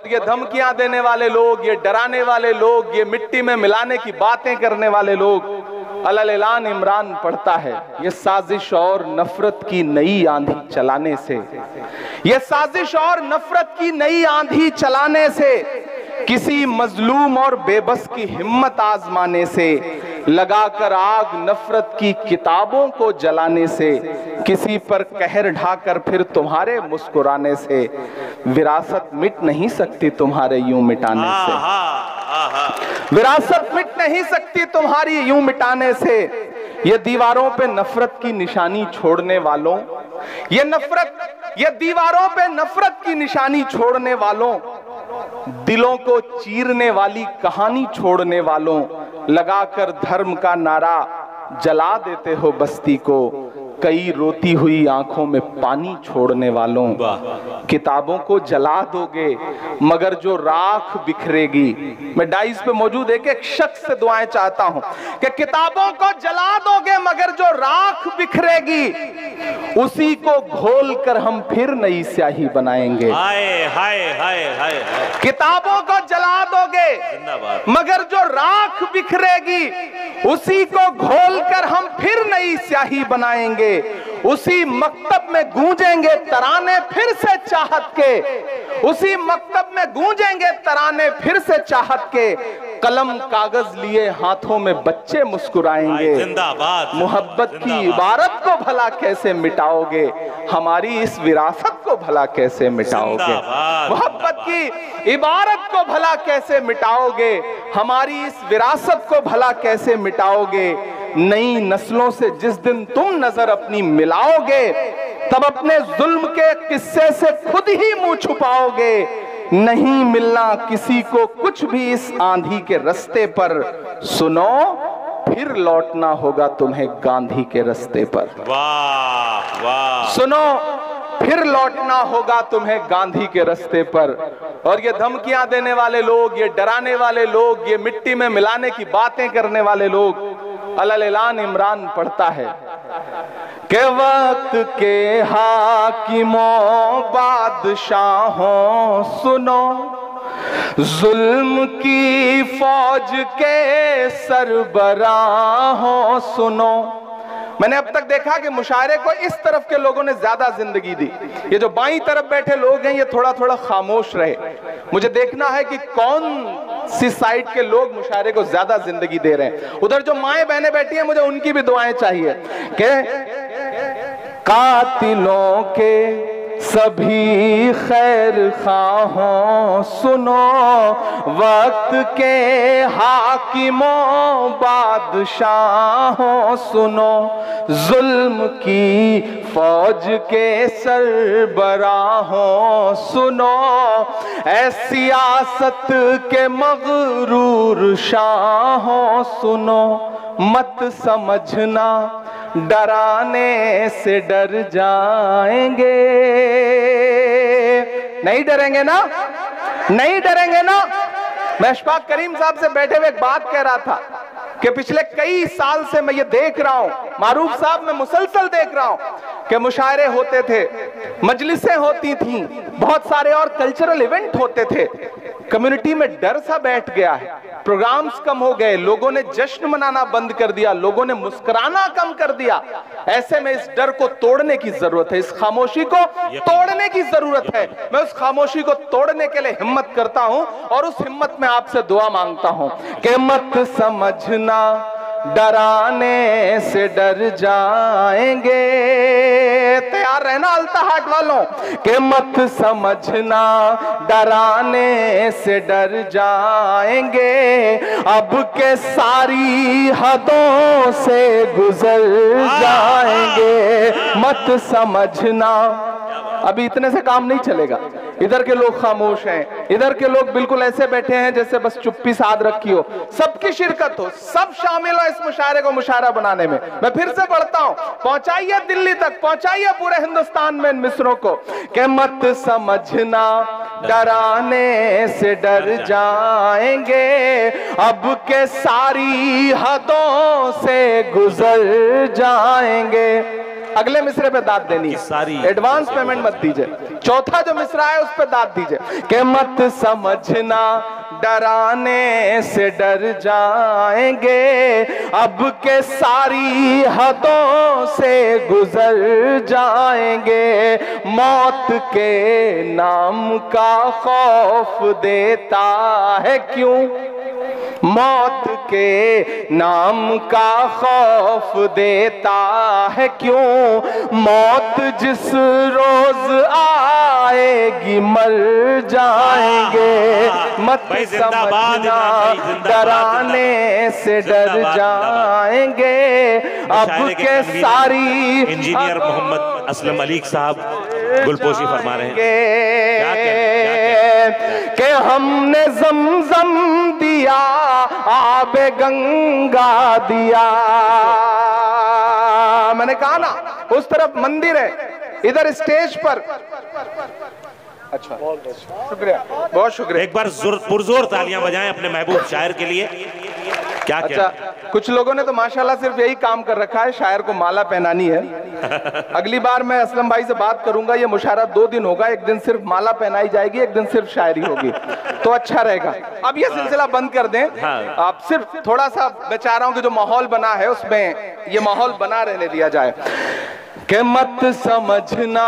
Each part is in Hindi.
ये धमकियां देने वाले लोग, ये डराने वाले लोग, ये मिट्टी में मिलाने की बातें करने वाले लोग, अलल-ऐलान इमरान पढ़ता है, ये साजिश और नफरत की नई आंधी चलाने से, ये साजिश और नफरत की नई आंधी चलाने से, किसी मजलूम और बेबस की हिम्मत आजमाने से, लगाकर आग नफरत की किताबों को जलाने से, किसी पर कहर ढाकर फिर तुम्हारे मुस्कुराने से, विरासत मिट नहीं सकती तुम्हारे यूं मिटाने से, विरासत मिट नहीं सकती तुम्हारी यूं मिटाने से। ये दीवारों पे नफरत की निशानी छोड़ने वालों, ये दीवारों पे नफरत की निशानी छोड़ने वालों, दिलों को चीरने वाली कहानी छोड़ने वालों, लगाकर धर्म का नारा जला देते हो बस्ती को, कई रोती हुई आंखों में पानी छोड़ने वालों, किताबों को जला दोगे मगर जो राख बिखरेगी। मैं डाइस पे मौजूद एक शख्स से दुआएं चाहता हूं कि किताबों को जला दोगे मगर जो राख बिखरेगी, उसी को घोल कर हम फिर नई स्याही बनाएंगे। हाय हाय हाय हाय, किताबों को जला दोगे मगर जो राख बिखरेगी, उसी को घोल कर हम फिर नई स्याही बनाएंगे। उसी मकतब में गूंजेंगे तराने फिर से चाहत के, उसी मकतब में गूंजेंगे तराने फिर से चाहत के, कलम कागज लिए हाथों में बच्चे मुस्कुराएंगे। मोहब्बत की इबारत को भला कैसे मिटाओगे, हमारी इस विरासत को भला कैसे मिटाओगे, मोहब्बत की इबारत को भला कैसे मिटाओगे, हमारी इस विरासत को भला कैसे मिटाओगे। नई नस्लों से जिस दिन तुम नजर अपनी मिलाओगे, तब अपने जुल्म के किस्से से खुद ही मुंह छुपाओगे। नहीं मिलना किसी को कुछ भी इस आंधी के रास्ते पर, सुनो फिर लौटना होगा तुम्हें गांधी के रास्ते पर। वाह वाह, सुनो फिर लौटना होगा तुम्हें गांधी के रास्ते पर। और ये धमकियां देने वाले लोग, ये डराने वाले लोग, ये मिट्टी में मिलाने की बातें करने वाले लोग, अलल-ऐलान इमरान पढ़ता है कि वक्त के हाकिमों बादशाहों सुनो, जुल्म की फौज के सरबराहों सुनो। मैंने अब तक देखा कि मुशायरे को इस तरफ के लोगों ने ज्यादा जिंदगी दी, ये जो बाईं तरफ बैठे लोग हैं ये थोड़ा थोड़ा खामोश रहे। मुझे देखना है कि कौन सी साइड के लोग मुशायरे को ज्यादा जिंदगी दे रहे हैं। उधर जो माएं बहनें बैठी हैं, मुझे उनकी भी दुआएं चाहिए कि कातिलों के सभी खैर खाहों सुनो, वक्त के हाकिमों बादशाहों सुनो, जुल्म की फौज के सरबराहों सुनो, ऐ सियासत के मगरूर शाहों सुनो, मत समझना डराने से डर जाएंगे। नहीं डरेंगे ना, नहीं डरेंगे ना। मैं अशफाक करीम साहब से बैठे हुए एक बात कह रहा था कि पिछले कई साल से मैं ये देख रहा हूं, मारूफ साहब मैं मुसलसल देख रहा हूं कि मुशायरे होते थे, मजलिसें होती थी, बहुत सारे और कल्चरल इवेंट होते थे। कम्युनिटी में डर सा बैठ गया है, प्रोग्राम्स कम हो गए, लोगों ने जश्न मनाना बंद कर दिया, लोगों ने मुस्कुराना कम कर दिया। ऐसे में इस डर को तोड़ने की जरूरत है, इस खामोशी को तोड़ने की जरूरत है। मैं उस खामोशी को तोड़ने के लिए हिम्मत करता हूं और उस हिम्मत में आपसे दुआ मांगता हूं कि मत समझना डराने से डर जाएंगे। तैयार रहना अल्ताहाट वालों कि मत समझना डराने से डर जाएंगे, अब के सारी हदों से गुजर जाएंगे। मत समझना, अभी इतने से काम नहीं चलेगा। इधर के लोग खामोश हैं, इधर के लोग बिल्कुल ऐसे बैठे हैं जैसे बस चुप्पी साध रखी हो। सबकी शिरकत हो, सब शामिल हो इस मुशायरे को मुशायरा बनाने में। मैं फिर से पढ़ता हूं, पहुंचाइए दिल्ली तक, पहुंचाइए पूरे हिंदुस्तान में इन मिसरों को कि मत समझना डराने से डर जाएंगे, अब के सारी हदों से गुजर जाएंगे। अगले मिसरे पे दाद देनी है, एडवांस पेमेंट मत दीजिए। चौथा जो मिसरा है उस पे दाद दीजिए कि मत समझना डराने से डर जाएंगे, अब के सारी हदों से गुजर जाएंगे, मौत के नाम का खौफ देता है क्यों, मौत के नाम का खौफ देता है क्यों, मौत जिस रोज आएगी मर जाएंगे, मत समझना डराने से डर जाएंगे, अब के सारी। इंजीनियर मोहम्मद असलम अली साहब गुलपोशी फरमा रहे हैं कि हमने ज़मज़म दिया, आबे गंगा दिया। मैंने कहा ना उस तरफ मंदिर है, इधर स्टेज पर। अच्छा शुक्रिया, बहुत शुक्रिया। एक बार पुरजोर तालियां बजाएं अपने महबूब शायर के लिए। क्या अच्छा कुछ लोगों ने तो माशाल्लाह सिर्फ यही काम कर रखा है, शायर को माला पहनानी है। अगली बार मैं असलम भाई से बात करूंगा, ये मुशायरा 2 दिन होगा, एक दिन सिर्फ माला पहनाई जाएगी, एक दिन सिर्फ शायरी होगी, तो अच्छा रहेगा। अब ये सिलसिला बंद कर दें, आप सिर्फ थोड़ा सा बेचाराओं के जो माहौल बना है उसमें ये माहौल बना रहने दिया जाए कि मत समझना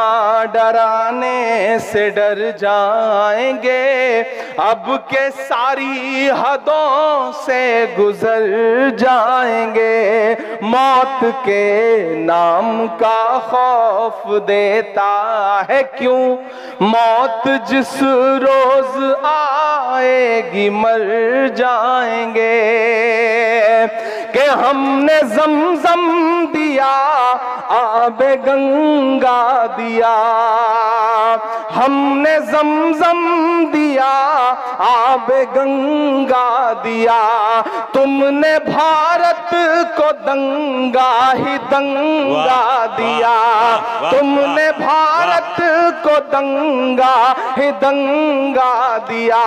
डराने से डर जाएंगे, अब के सारी हदों से गुजर जाएंगे, मौत के नाम का खौफ देता है क्यों, मौत जिस रोज आएगी मर जाएंगे, कि हमने ज़मज़म दिया, आबे गंगा दिया, हमने ज़मज़म दिया, आबे गंगा दिया, तुमने भारत को दंगा ही दंगा दिया, तुमने भारत को दंगा ही दंगा दिया,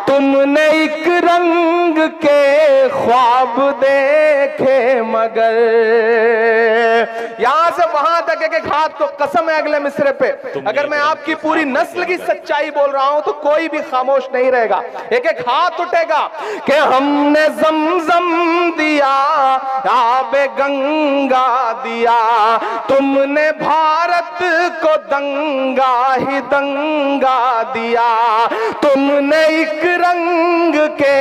तुमने एक रंग के ख्वाब देखे मगर। यहां से वहां तक एक एक हाथ को कसम है अगले मिसरे पे, अगर मैं आपकी पूरी नस्ल की सच्चाई बोल रहा हूं तो कोई भी खामोश नहीं रहेगा, एक एक हाथ उठेगा कि हमने ज़मज़म दिया, आबे गंगा दिया, तुमने भारत को दंगा ही दंगा दिया, तुमने एक रंग के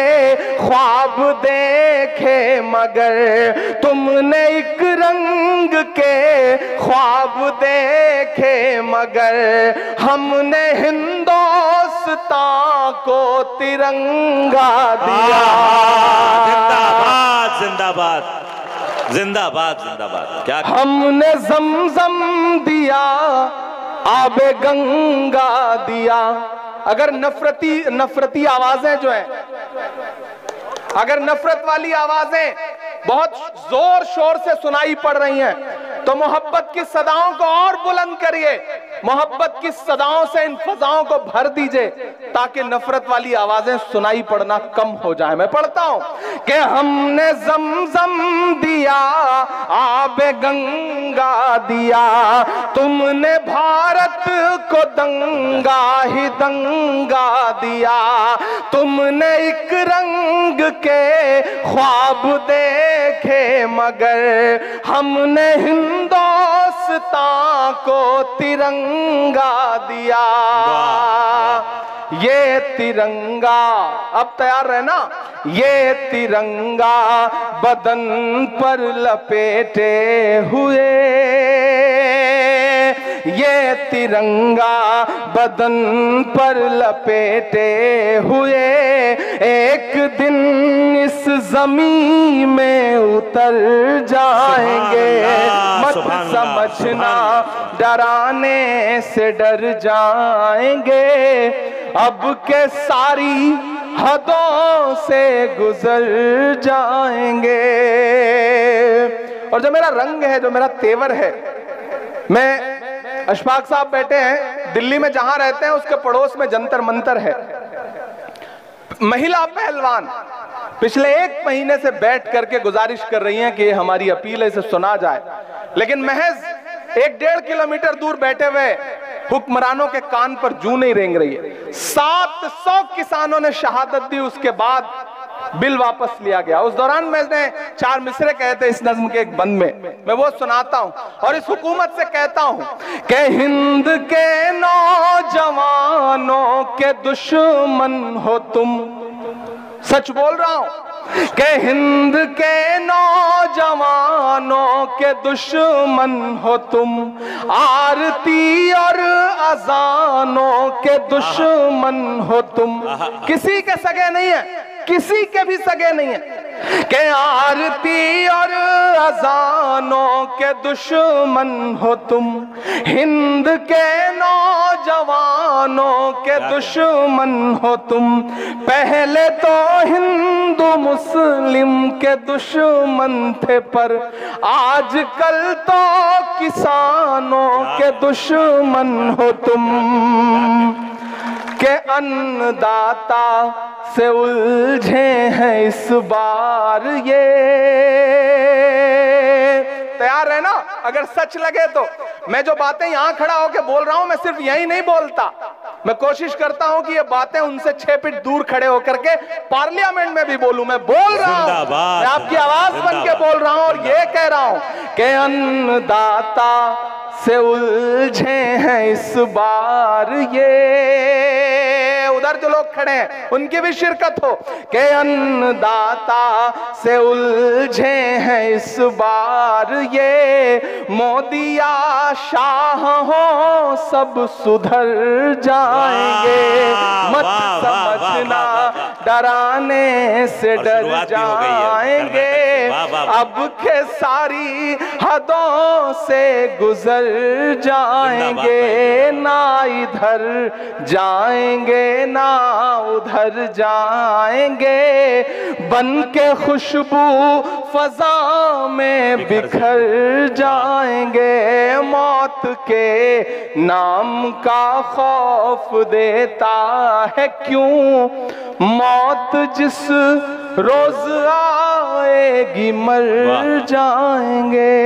ख्वाब देखे मगर, तुमने एक रंग के ख्वाब देखे मगर, हमने हिंदुस्तान को तिरंगा दिया। जिंदाबाद जिंदाबाद जिंदाबाद जिंदाबाद। क्या हमने ज़मज़म दिया, आबे गंगा दिया। अगर नफरती आवाजें जो है, अगर नफरत वाली आवाजें बहुत जोर शोर से सुनाई पड़ रही हैं तो मोहब्बत की सदाओं को और बुलंद करिए, मोहब्बत की सदाओं से इन फजाओं को भर दीजिए ताकि नफरत वाली आवाजें सुनाई पड़ना कम हो जाए। मैं पढ़ता हूं कि हमने ज़मज़म दिया, आबे गंगा दिया, तुमने भारत को दंगा ही दंगा दिया, तुमने एक रंग के ख्वाब देखे मगर, हमने हिंदुस्तान को तिरंगा दिया। ये तिरंगा, अब तैयार रहना, ये तिरंगा बदन पर लपेटे हुए, ये तिरंगा बदन पर लपेटे हुए, एक दिन इस ज़मीन में उतर जाएंगे, मत समझना डराने से डर जाएंगे, अब के सारी हदों से गुजर जाएंगे। और जो मेरा रंग है, जो मेरा तेवर है, मैं अशफाक साहब बैठे हैं दिल्ली में, जहां रहते हैं उसके पड़ोस में जंतर मंतर है। महिला पहलवान पिछले 1 महीने से बैठ करके गुजारिश कर रही हैं कि हमारी अपील है इसे सुना जाए, लेकिन महज 1-1.5 किलोमीटर दूर बैठे हुए हुक्मरानों के कान पर जूं नहीं रेंग रही है। 700 किसानों ने शहादत दी, उसके बाद बिल वापस लिया गया। उस दौरान मैंने 4 मिसरे कहे थे इस नज्म के एक बंद में, मैं वो सुनाता हूं और इस हुकूमत से कहता हूं कि हिंद के नौजवानों के दुश्मन हो तुम, सच बोल रहा हूं कि हिंद के नौजवानों के दुश्मन हो तुम, आरती और अजानों के दुश्मन हो तुम। किसी के सगे नहीं है, किसी के भी सगे नहीं है कि आरती और अजानों के दुश्मन हो तुम, हिंद के नौजवानों के दुश्मन हो तुम। पहले तो हिंदू मुस्लिम के दुश्मन थे, पर आजकल तो किसानों के दुश्मन हो तुम। के अन्नदाता से उलझे हैं इस बार ये, तैयार है ना? अगर सच लगे तो मैं जो बातें यहां खड़ा होकर बोल रहा हूं, मैं सिर्फ यही नहीं बोलता, मैं कोशिश करता हूं कि ये बातें उनसे 6 फीट दूर खड़े होकर के पार्लियामेंट में भी बोलूं। मैं बोल रहा हूं, मैं आपकी आवाज बन के बोल रहा हूं और ये कह रहा हूं कि अन्नदाता से उलझे हैं इस बार ये। उधर जो लोग खड़े हैं उनकी भी शिरकत हो कि अन्नदाता से उलझे हैं इस बार ये। मोदिया शाह हो सब सुधर जाएंगे, मत समझना डराने से डर जाएंगे। अब के सारी हदों से गुजर जाएंगे, ना इधर जाएंगे ना उधर जाएंगे। बन के खुशबू फजा में बिखर जाएंगे। मौत के नाम का खौफ देता है क्यों, मौत जिस रोज आएगी मर जाएंगे।